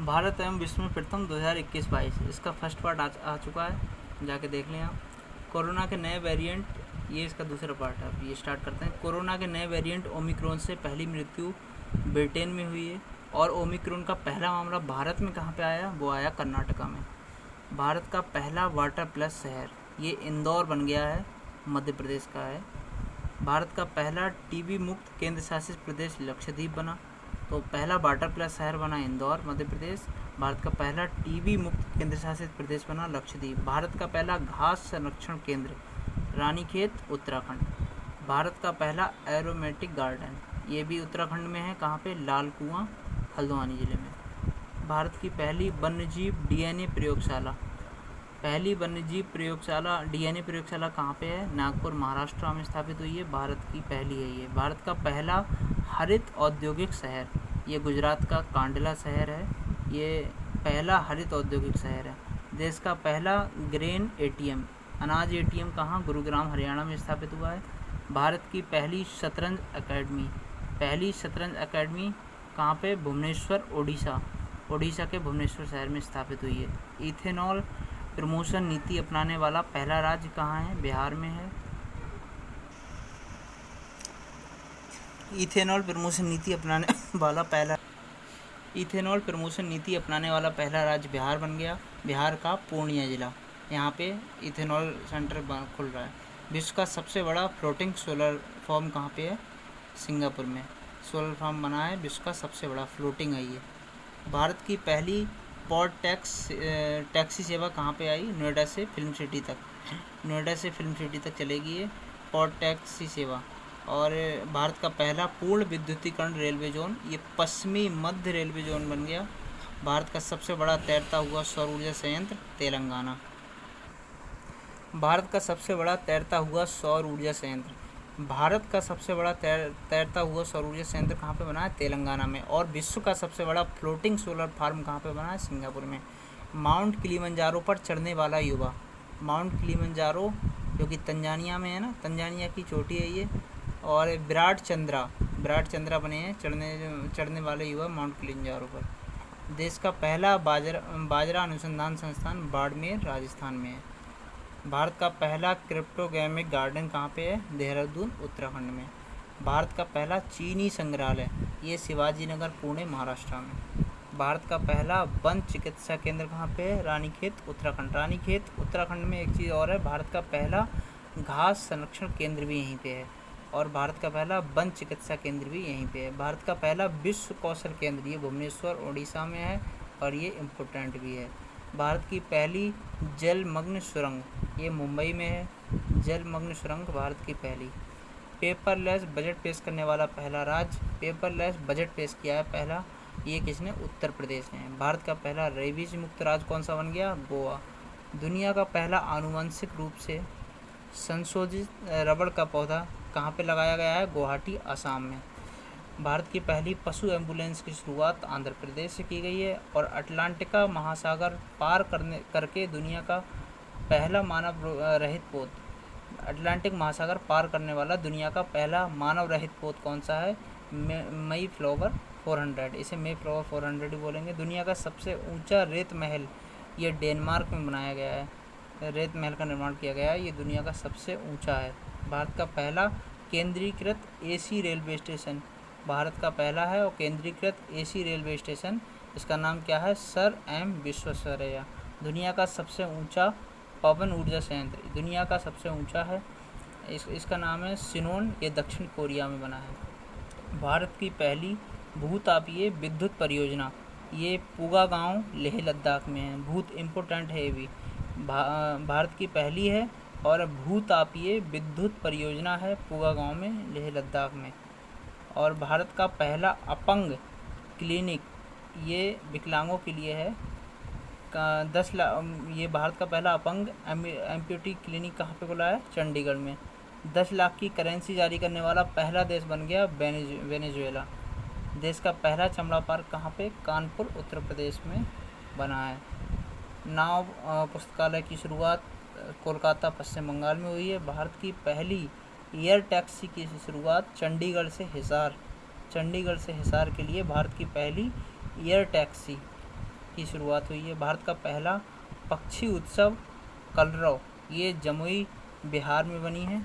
भारत एवं विश्व में प्रथम 2021-22 इसका फर्स्ट पार्ट आ चुका है, जाके देख लें आप। कोरोना के नए वेरिएंट, ये इसका दूसरा पार्ट है। अब ये स्टार्ट करते हैं। कोरोना के नए वेरिएंट ओमिक्रॉन से पहली मृत्यु ब्रिटेन में हुई है, और ओमिक्रॉन का पहला मामला भारत में कहाँ पे आया? वो आया कर्नाटका में। भारत का पहला वाटर प्लस शहर ये इंदौर बन गया है, मध्य प्रदेश का है। भारत का पहला टीबी मुक्त केंद्र शासित प्रदेश लक्षद्वीप बना। तो पहला वाटर प्लस शहर बना इंदौर, मध्य प्रदेश। भारत का पहला टीबी मुक्त केंद्र शासित प्रदेश बना लक्षद्वीप। भारत का पहला घास संरक्षण केंद्र रानीखेत, उत्तराखंड। भारत का पहला एरोमेटिक गार्डन ये भी उत्तराखंड में है। कहाँ पे? लाल कुआं, हल्द्वानी जिले में। भारत की पहली वन्यजीव डीएनए प्रयोगशाला, पहली वन्यजीव प्रयोगशाला डीएनए प्रयोगशाला कहाँ पे है? नागपुर, महाराष्ट्र में स्थापित हुई है। भारत की पहली है ये। भारत का पहला हरित औद्योगिक शहर ये गुजरात का कांडला शहर है। ये पहला हरित औद्योगिक शहर है। देश का पहला ग्रेन एटीएम, अनाज एटीएम कहाँ? गुरुग्राम, हरियाणा में स्थापित हुआ है। भारत की पहली शतरंज अकेडमी, पहली शतरंज अकेडमी कहाँ पे? भुवनेश्वर, ओडिशा के भुवनेश्वर शहर में स्थापित हुई है। इथेनॉल प्रमोशन नीति अपनाने वाला पहला राज्य कहाँ है? बिहार में है। इथेनॉल प्रमोशन नीति अपनाने वाला पहला राज्य बिहार बन गया। बिहार का पूर्णिया जिला, यहाँ पे इथेनॉल सेंटर खुल रहा है। विश्व का सबसे बड़ा फ्लोटिंग सोलर फार्म कहाँ पे है? सिंगापुर में सोलर फार्म बना है। विश्व का सबसे बड़ा फ्लोटिंग है ये। भारत की पहली पॉड टैक्सी सेवा कहाँ पे आई? नोएडा से फिल्म सिटी तक चलेगी ये पॉड टैक्सी सेवा। और भारत का पहला पूर्ण विद्युतीकरण रेलवे जोन ये पश्चिमी मध्य रेलवे जोन बन गया। भारत का सबसे बड़ा तैरता हुआ सौर ऊर्जा संयंत्र तेलंगाना। भारत का सबसे बड़ा तैरता हुआ सौर ऊर्जा संयंत्र कहाँ पे बना है? तेलंगाना में। और विश्व का सबसे बड़ा फ्लोटिंग सोलर फार्म कहाँ पे बना है? सिंगापुर में। माउंट किलिमंजारो पर चढ़ने वाला युवा, माउंट किलिमंजारो जो कि तंजानिया में है ना, तंजानिया की चोटी है ये। और विराट चंद्रा बने हैं चढ़ने वाले युवा माउंट किलिमंजारो पर। देश का पहला बाजरा अनुसंधान संस्थान बाड़मेर, राजस्थान में है। भारत का पहला क्रिप्टोगेमिक गार्डन कहाँ पे है? देहरादून, उत्तराखंड में। भारत का पहला चीनी संग्रहालय ये शिवाजी नगर, पुणे, महाराष्ट्र में। भारत का पहला वन चिकित्सा केंद्र कहाँ पे है? रानीखेत, उत्तराखंड में। एक चीज़ और है, भारत का पहला घास संरक्षण केंद्र भी यहीं पे है, और भारत का पहला वन चिकित्सा केंद्र भी यहीं पे है। भारत का पहला विश्व कौशल केंद्र ये भुवनेश्वर, ओडिशा में है, और ये इम्पोर्टेंट भी है। भारत की पहली जलमग्न सुरंग ये मुंबई में है। जलमग्न सुरंग भारत की पहली। पेपरलेस बजट पेश करने वाला पहला राज्य, पेपरलेस बजट पेश किया है पहला, ये किसने? उत्तर प्रदेश ने। भारत का पहला रेबीज मुक्त राज्य कौन सा बन गया? गोवा। दुनिया का पहला आनुवंशिक रूप से संशोधित रबड़ का पौधा कहाँ पे लगाया गया है? गुवाहाटी, असम में। भारत की पहली पशु एम्बुलेंस की शुरुआत आंध्र प्रदेश से की गई है। और अटलांटिका महासागर पार करके दुनिया का पहला मानव रहित पोत, अटलांटिक महासागर पार करने वाला दुनिया का पहला मानव रहित पोत कौन सा है? मेफ्लावर 400, इसे मेफ्लावर 400 ही बोलेंगे। दुनिया का सबसे ऊंचा रेत महल ये डेनमार्क में बनाया गया है। रेत महल का निर्माण किया गया है, ये दुनिया का सबसे ऊंचा है। भारत का पहला केंद्रीकृत एसी रेलवे स्टेशन भारत का पहला है, और केंद्रीकृत एसी रेलवे स्टेशन इसका नाम क्या है? Sir M Visvesvaraya. दुनिया का सबसे ऊंचा पवन ऊर्जा संयंत्र दुनिया का सबसे ऊंचा है, इसका नाम है सिनोन, ये दक्षिण कोरिया में बना है। भारत की पहली भूतापीय विद्युत परियोजना ये पूगा गांव, लेह लद्दाख में है। बहुत इम्पोर्टेंट है ये भी। भारत की पहली है और भूतापीय विद्युत परियोजना है पूगा गांव में, लेह लद्दाख में। और भारत का पहला अपंग क्लिनिक ये विकलांगों के लिए है। 10 लाख ये भारत का पहला अपंग एम्प्यूटी क्लिनिक कहाँ पे खुला है? चंडीगढ़ में। 10 लाख की करेंसी जारी करने वाला पहला देश बन गया वेनेजुएला। देश का पहला चमड़ा पार्क कहाँ पे? कानपुर, उत्तर प्रदेश में बना है। नाव पुस्तकालय की शुरुआत कोलकाता, पश्चिम बंगाल में हुई है। भारत की पहली एयर टैक्सी की शुरुआत चंडीगढ़ से हिसार के लिए भारत की पहली एयर टैक्सी की शुरुआत हुई है। भारत का पहला पक्षी उत्सव कलरव, ये जमुई बिहार में बनी है।